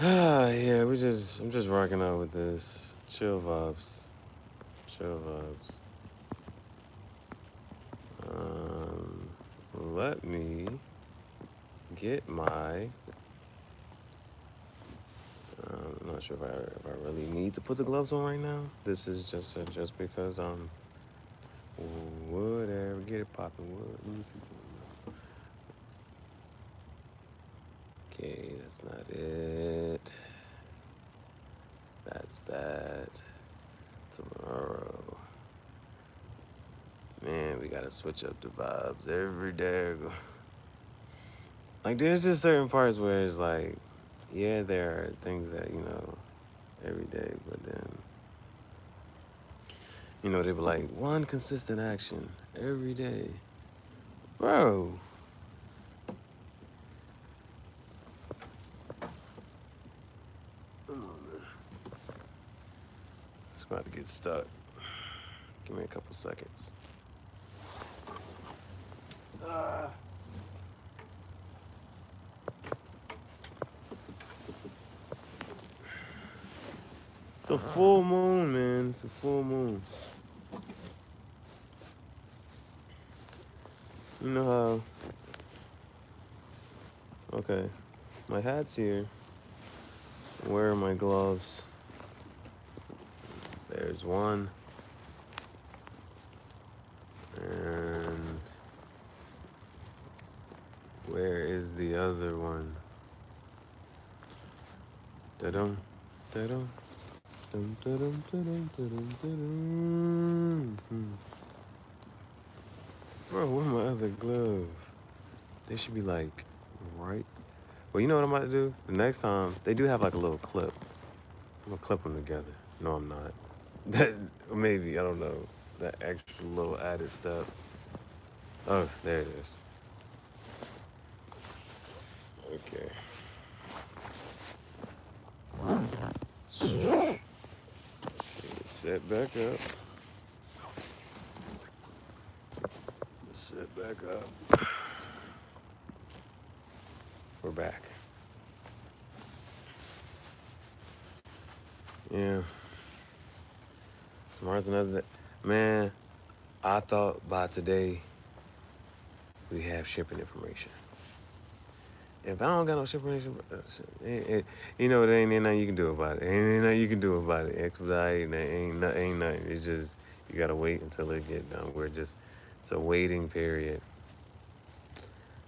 Yeah, I'm just rocking out with this. Chill vibes. Chill vibes. Um, Let me get my. I'm not sure if I really need to put the gloves on right now. This is just because whatever, get it popping. What? Let me see. Okay, that's not it. That's that. Tomorrow. Man, we gotta switch up the vibes every day. Like, there's just certain parts where it's like, yeah, there are things that, every day, but then, they be like, one consistent action every day. Bro. It's about to get stuck. Give me a couple seconds. It's a full moon, man. It's a full moon. You know how... Okay. My hat's here. Where are my gloves? There's one. And where is the other one? Da-dum, da-dum, dum, da-dum, da-dum, da-dum, da-dum. Bro, where's my other glove? They should be like right. Well, you know what I'm about to do? The next time, they do have like a little clip. I'm gonna clip them together. No, I'm not. That maybe, I don't know. That extra little added step. Oh, there it is. Okay. Set back up. Set back up. We're back. Yeah. Tomorrow's another day. Man, I thought by today we have shipping information. If I don't got no shipping information, there ain't nothing you can do about it. Ain't nothing you can do about it. Expedite, ain't nothing. It's just, you gotta wait until it get done. It's a waiting period.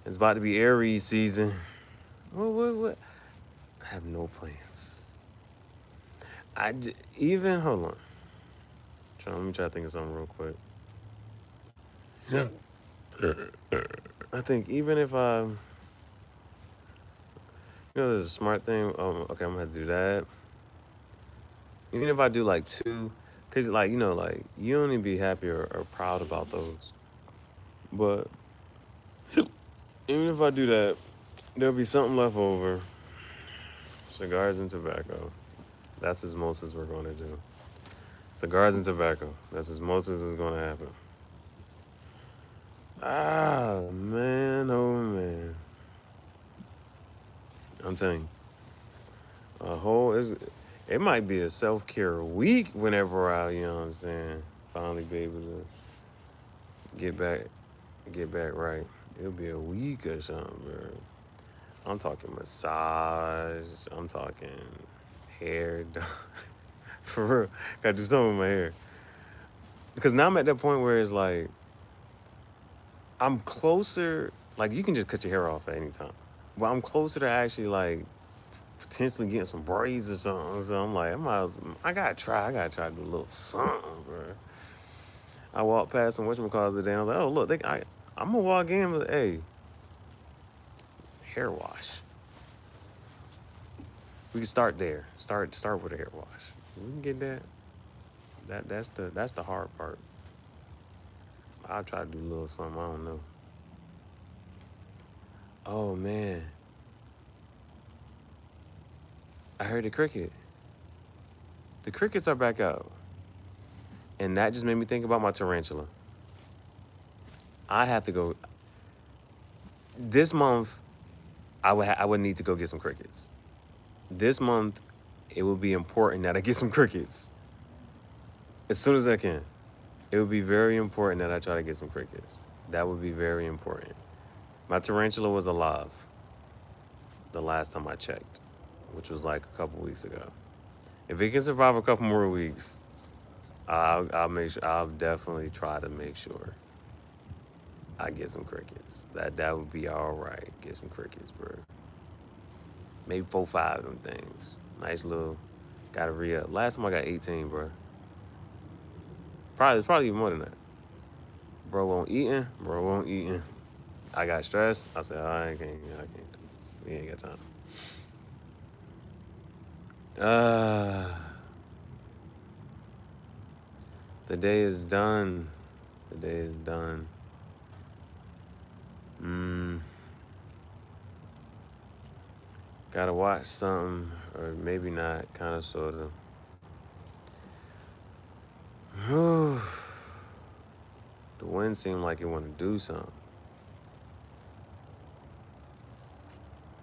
It's about to be Aries season. What? I have no plans. Hold on. Let me try to think of something real quick. Yeah. I think even if there's a smart thing. Okay, I'm gonna have to do that. Even if I do like two, cause you only be happy or proud about those. But even if I do that, there'll be something left over. Cigars and tobacco. That's as most as we're gonna do. Cigars and tobacco. That's as most as is gonna happen. Ah, man, oh man. I'm telling you, it might be a self-care week whenever I, finally be able to get back right. It'll be a week or something, bro. I'm talking massage. I'm talking hair done. For real. Gotta do something with my hair. Because now I'm at that point where it's like, I'm closer, like you can just cut your hair off at any time. But I'm closer to actually like potentially getting some braids or something. So I'm like, I gotta try to do a little something, bro. I walked past some whatchamacalls today and I was like, oh look, I'm gonna walk in with, hey, hair wash. We can start there. Start with a hair wash. We can get that. That's the hard part. I'll try to do a little something, I don't know. Oh man. I heard the cricket. The crickets are back out. And that just made me think about my tarantula. I have to go. This month, I would need to go get some crickets. this month, it will be important that I get some crickets as soon as I can. It would be very important that I try to get some crickets. That would be very important. My tarantula was alive the last time I checked, which was like a couple weeks ago. If it can survive a couple more weeks, I'll make sure. I'll definitely try to make sure I get some crickets. That would be all right. Get some crickets, bro. Maybe 4, 5 of them things. Nice little. Gotta re-up. Last time I got 18, bro. It's probably even more than that. Bro won't eating. I got stressed. I said, I can't. We ain't got time. The day is done. The day is done. Gotta watch something, or maybe not, kind of, sort of. The wind seemed like it wanted to do something.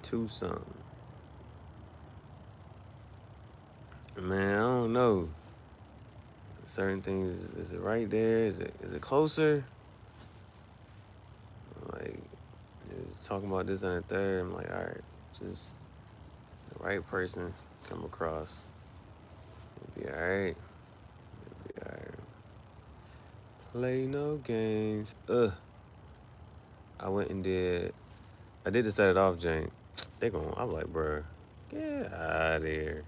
To something. Man, I don't know. Certain things, is it right there? Is it closer? Like, it's talking about this and the third. I'm like, all right, just the right person come across. It'll be all right. It'll be all right. Play no games. I went and I did to set it off, Jane. I'm like, bruh, get out of here.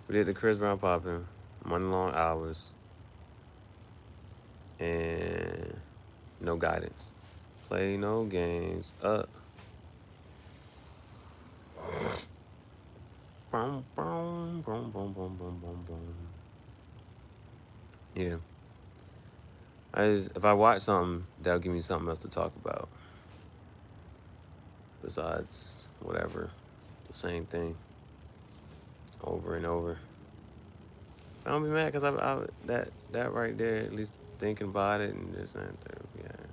We did the Chris Brown popping, money long hours, and no guidance. Play no games. Yeah. If I watch something, that'll give me something else to talk about. Besides whatever, the same thing, over and over. I don't be mad because that right there, at least thinking about it and this and that. Yeah.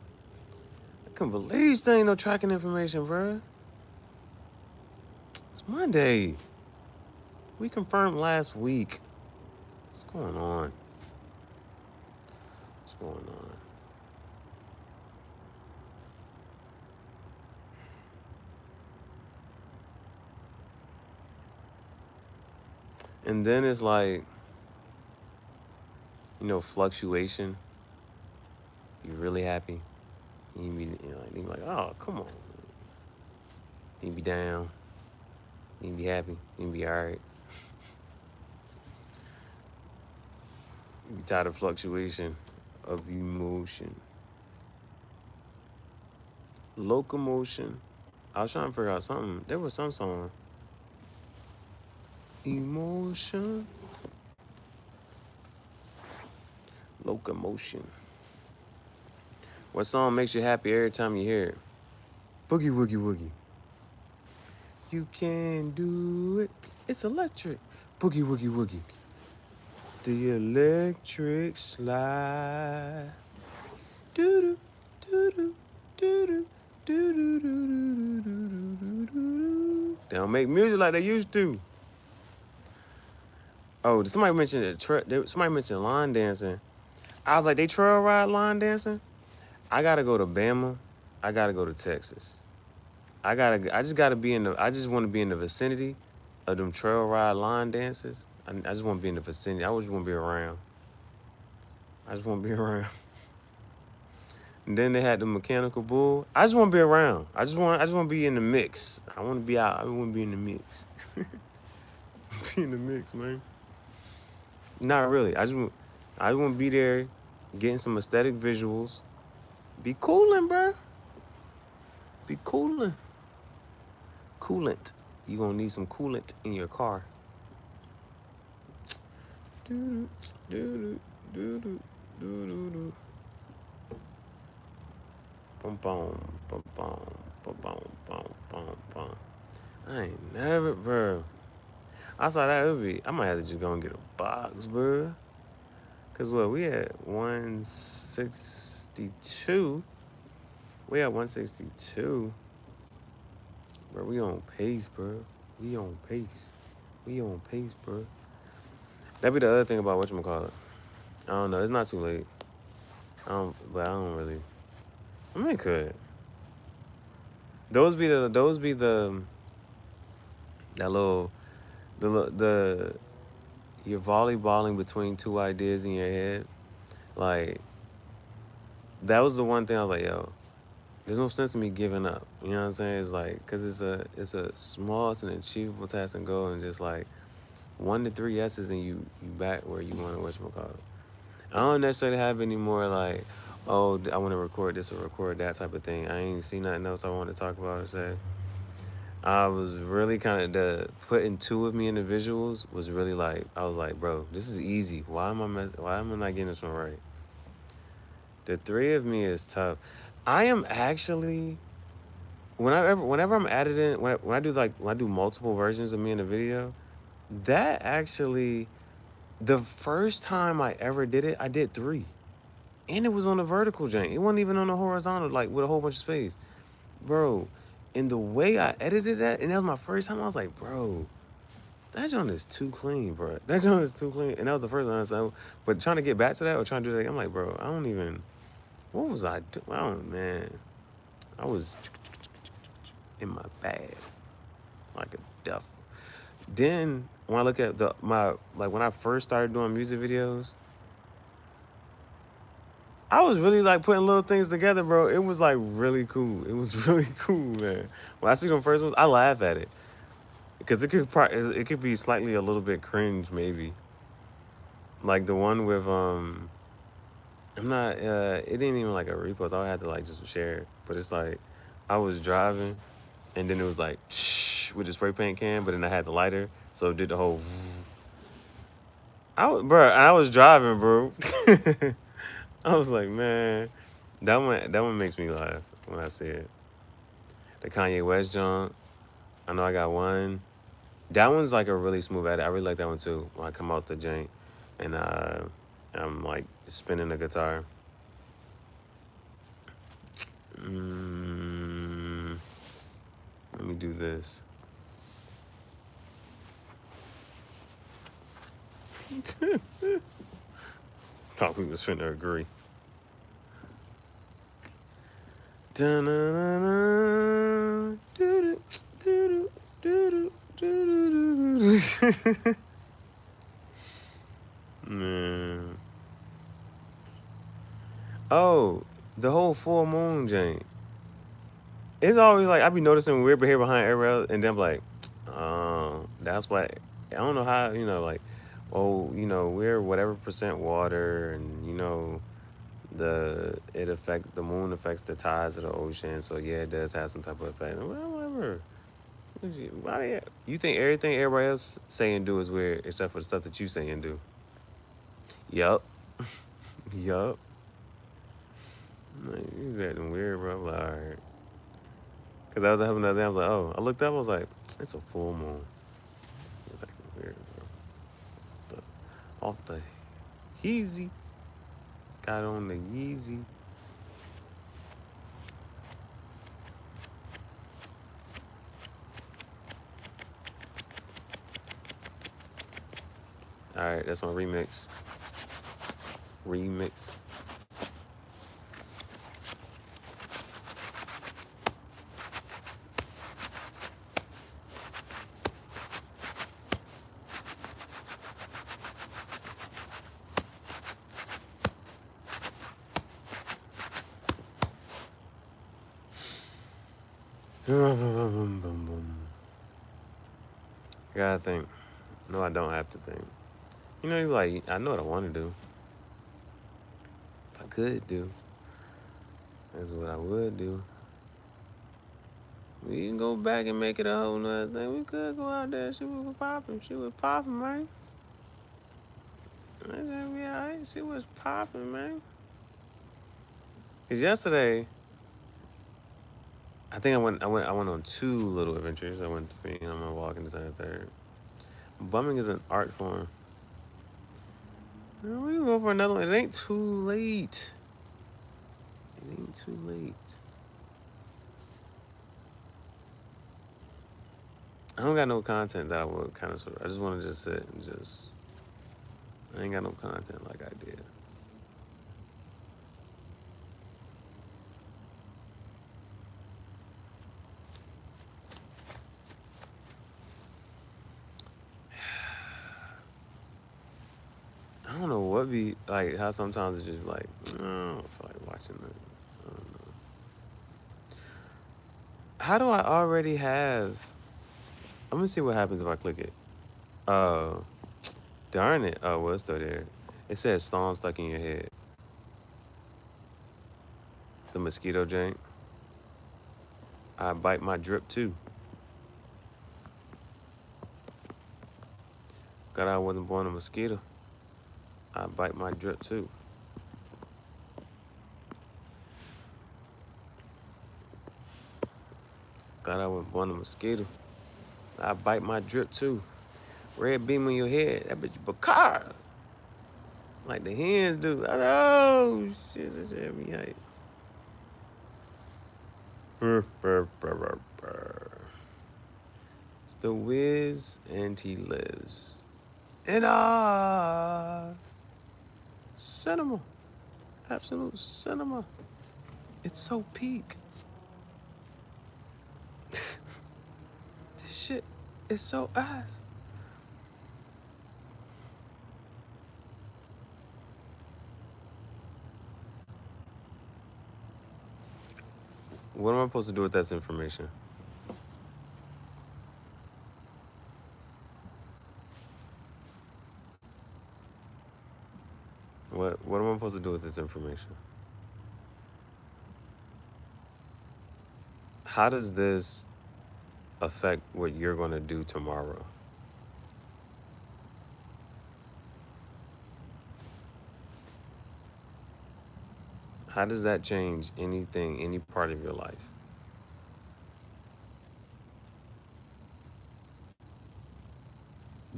I couldn't believe there ain't no tracking information, bro. It's Monday. We confirmed last week. What's going on? What's going on? And then it's like, fluctuation. You're really happy. You be like, oh, come on. You be down. You be happy. You be all right. You be tired of fluctuation of emotion. Locomotion. I was trying to figure out something. There was some song. Emotion. Locomotion. What song makes you happy every time you hear it? Boogie Woogie Woogie. You can do it. It's electric. Boogie Woogie Woogie. The electric slide. Doo-doo, doo-doo, doo-doo, doo-doo, doo-doo, doo-doo, doo-doo. They don't make music like they used to. Oh, somebody mentioned line dancing. I was like, they trail ride line dancing? I gotta go to Bama. I gotta go to Texas. I just want to be in the vicinity of them trail ride line dances. I just want to be in the vicinity. I just want to be around. And then they had the mechanical bull. I just want to be around. I just want to be in the mix. I want to be out. I want to be in the mix. Be in the mix, man. Not really. I just want to be there, getting some aesthetic visuals. Be cooling, bro. Be cooling. Coolant. You gonna need some coolant in your car. Boom, boom, boom, boom, boom. I ain't never, bro. I saw that movie. I might have to just go and get a box, bro. Cause we at 162. We at 162. Bro, we on pace, bro. We on pace. We on pace, bro. That'd be the other thing about whatchamacallit. I don't know. It's not too late. But I don't really. I mean, it could. Those be the that little the you're volleyballing between two ideas in your head. Like that was the one thing I was like, yo, there's no sense in me giving up. You know what I'm saying? It's like, cause it's a small, it's an achievable task and goal, and just like 1 to 3 yeses, and you back where you want to whatchamacallit. I don't necessarily have any more like, oh, I want to record this or record that type of thing. I ain't seen nothing else I want to talk about or say. I was really kind of the putting 2 of me individuals was really like, I was like, bro, this is easy. Why am I not getting this one right? The 3 of me is tough. I am actually whenever I'm editing when I do multiple versions of me in a video, that actually the first time I ever did it, I did 3. And it was on the vertical jank. It wasn't even on the horizontal, like with a whole bunch of space. Bro, and the way I edited that, and that was my first time, I was like, bro, that joint is too clean, bro. That joint is too clean. And that was the first time I said, but trying to get back to that or trying to do that, I'm like, bro, I don't even, what was I doing? I don't, man. I was in my bag, like a duff. Then when I look at when I first started doing music videos, I was really like putting little things together, bro. It was like really cool. It was really cool, man. When I see them first ones, I laugh at it because it could be slightly a little bit cringe, maybe. Like the one with I'm not. It didn't even like a repost. I had to like just share it, but it's like I was driving, and then it was like shh with the spray paint can, but then I had the lighter, so it did the whole. I was driving, bro. I was like, man, that one makes me laugh when I see it. The Kanye West joint, I know I got one. That one's like a really smooth edit. I really like that one too. When I come out the jank and I'm like spinning the guitar. Let me do this. Thought we was finna agree. Man. Oh, the whole full moon jank. It's always like I be noticing weird behavior behind everywhere else, and then I'm like, oh, that's why. I don't know how, like, oh, we're whatever percent water, and the moon affects the tides of the ocean, so yeah, it does have some type of effect. Well, whatever. You think everything everybody else say and do is weird, except for the stuff that you say and do? Yup. Yup. Like, you acting weird, bro. I'm like, all right. Because I was having another day, I was like, oh. I looked up, I was like, it's a full moon. It's acting weird, bro. Off the Yeezy. Got on the Yeezy. All right, that's my remix. I gotta think. No, I don't have to think. You're like, I know what I want to do. If I could do, that's what I would do. We can go back and make it a whole nother thing. We could go out there. She was popping. Man. I said, we all right. She was popping, man. Cause yesterday, I think I went on 2 little adventures. I went to being on my walk and decided third. Bumming is an art form. We can go for another one. It ain't too late. I don't got no content that I would kind of. I just want to just sit and just. I ain't got no content like I did. I don't know what be like. How sometimes it's just like I don't feel like watching it. I don't know. How do I already have? I'm gonna see what happens if I click it. Oh, darn it. Oh, well, it's still there. It says song stuck in your head. The mosquito jank. I bite my drip too. God, I wasn't born a mosquito. I bite my drip too. God, I wasn't born a mosquito. I bite my drip too. Red beam on your head. That bitch Bakar. Like the hens do. Oh, shit. That shit had me hype. It's the Wiz and he lives in us. Cinema. Absolute cinema. It's so peak. This shit is so ass. What am I supposed to do with that information? What am I supposed to do with this information? How does this affect what you're going to do tomorrow? How does that change anything, any part of your life?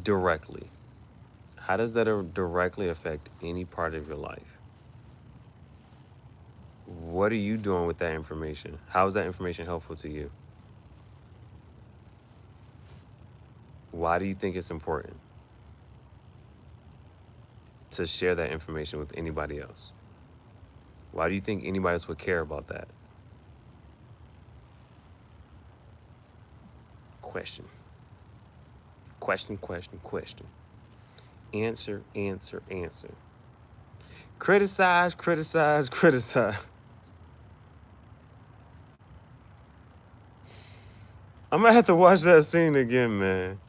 Directly. How does that directly affect any part of your life? What are you doing with that information? How is that information helpful to you? Why do you think it's important to share that information with anybody else? Why do you think anybody else would care about that? Question. Question, question, question. Answer, answer, answer. Criticize, criticize, criticize. I'm gonna have to watch that scene again, man.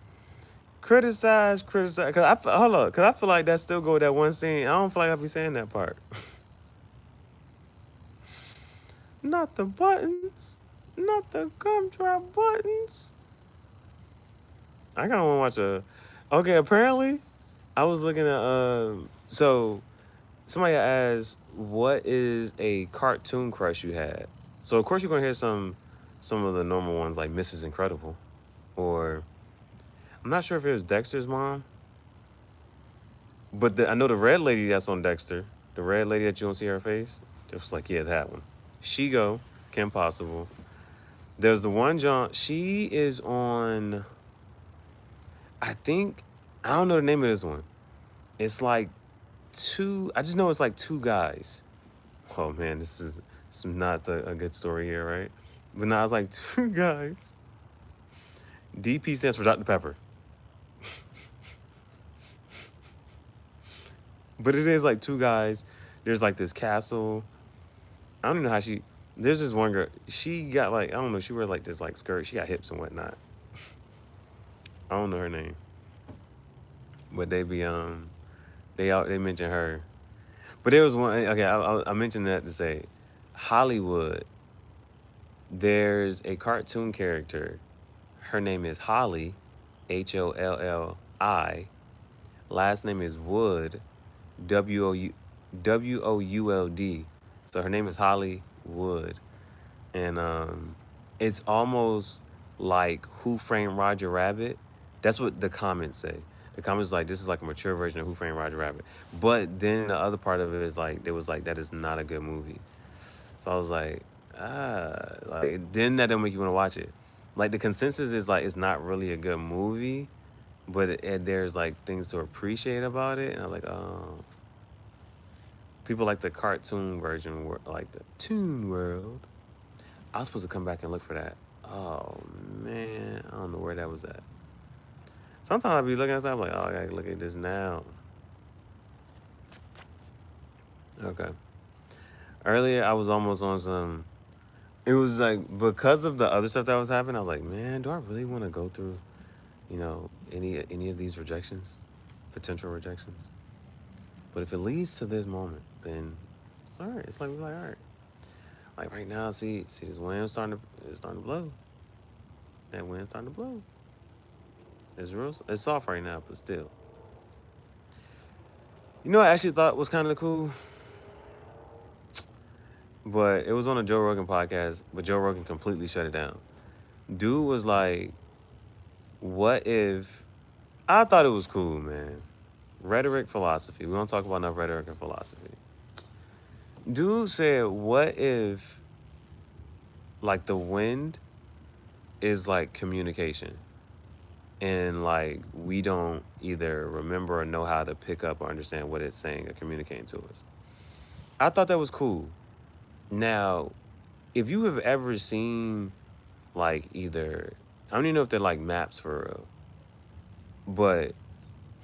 Criticize, criticize. Hold up, cause I feel like that still go with that one scene. I don't feel like I be saying that part. Not the buttons. Not the gumdrop buttons. I kind of want to watch a. Okay, apparently, I was looking at. So somebody asked, "What is a cartoon crush you had?" So of course you're gonna hear some of the normal ones like Mrs. Incredible, or I'm not sure if it was Dexter's mom, but I know the red lady that's on Dexter, the red lady that you don't see her face. It was like, yeah, that one. Shigo, Kim Possible. There's the one John. She is on. I think I don't know the name of this one. It's like two. I just know it's like two guys. Oh man, this is not a good story here, right? But now it's like two guys. DP stands for Dr. Pepper. But it is like two guys. There's like this castle. I don't even know how she. There's this one girl. She got like, I don't know. She wears like this like skirt. She got hips and whatnot. I don't know her name. But they be they mention her. But there was one. Okay, I mentioned that to say, Hollywood. There's a cartoon character. Her name is Holly, Holli. Last name is Wood, Would. So her name is Holly Wood, and it's almost like Who Framed Roger Rabbit. That's what the comments say. The comments like this is like a mature version of Who Framed Roger Rabbit. But then the other part of it is like, they was like, that is not a good movie. So I was like, like then that didn't make you want to watch it. Like the consensus is like it's not really a good movie, but there's like things to appreciate about it. And I'm like, oh, people like the cartoon version, like the Toon World. I was supposed to come back and look for that. Oh man, I don't know where that was at. Sometimes I'll be looking at stuff, I'm like, oh, I gotta look at this now. Okay. Earlier, I was almost on some. It was like because of the other stuff that was happening. I was like, man, do I really want to go through, any of these rejections, potential rejections? But if it leads to this moment, then it's all right. It's like we're like, all right. Like right now, see this wind it's starting to blow. That wind starting to blow. It's soft right now, but still. You know, what I actually thought was kind of cool, but it was on a Joe Rogan podcast. But Joe Rogan completely shut it down. Dude was like, "What if?" I thought it was cool, man. Rhetoric, philosophy. We don't talk about enough rhetoric and philosophy. Dude said, "What if, like, the wind is like communication, and like we don't either remember or know how to pick up or understand what it's saying or communicating to us?" I thought that was cool. Now, if you have ever seen like either, I don't even know if they're like maps for real, but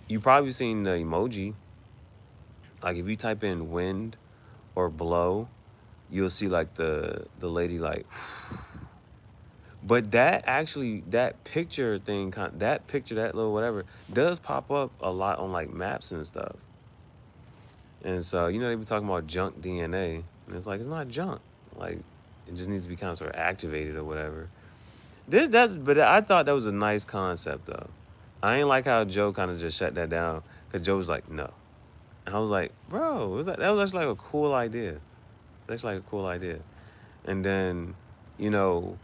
you probably seen the emoji. Like if you type in wind or blow, you'll see like the lady like. But that picture thing, that picture, that little whatever, does pop up a lot on like maps and stuff. And so, they be talking about junk DNA. And it's like, it's not junk. Like, it just needs to be kind of sort of activated or whatever. But I thought that was a nice concept though. I ain't like how Joe kind of just shut that down. Because Joe was like, no. And I was like, bro, that was actually like a cool idea. That's like a cool idea. And then, you know,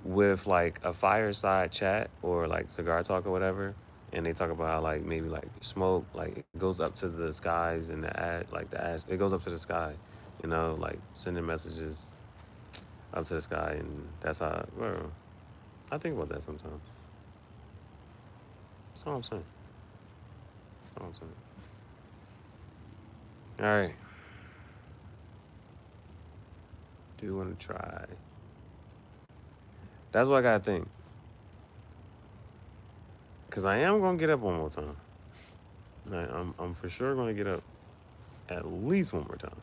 with like a fireside chat or like cigar talk or whatever, and they talk about how like maybe like smoke like it goes up to the skies and the ash it goes up to the sky, like sending messages up to the sky, and that's how. Well, I think about that sometimes. That's all I'm saying. That's all I'm saying. All right. Do you want to try? That's what I gotta think. Cause I am gonna get up one more time. I'm for sure gonna get up at least one more time.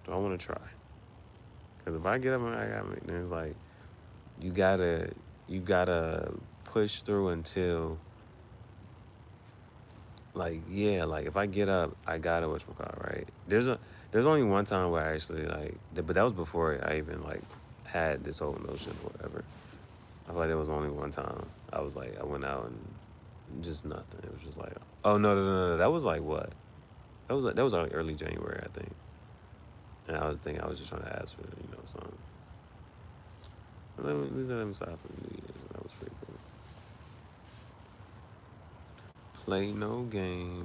Do I want to try? Cause if I get up and I gotta make, then it's like you gotta push through until like if I get up I gotta whatchamacallit, right? There's only one time where I actually but that was before I even like had this whole notion or whatever. I feel like there was only one time I was like, I went out and just nothing. It was just like, oh no. That was like what? That was like early January, I think. And I was thinking I was just trying to ask for something. At least let me stop for New Year's. That was pretty cool. Play no game.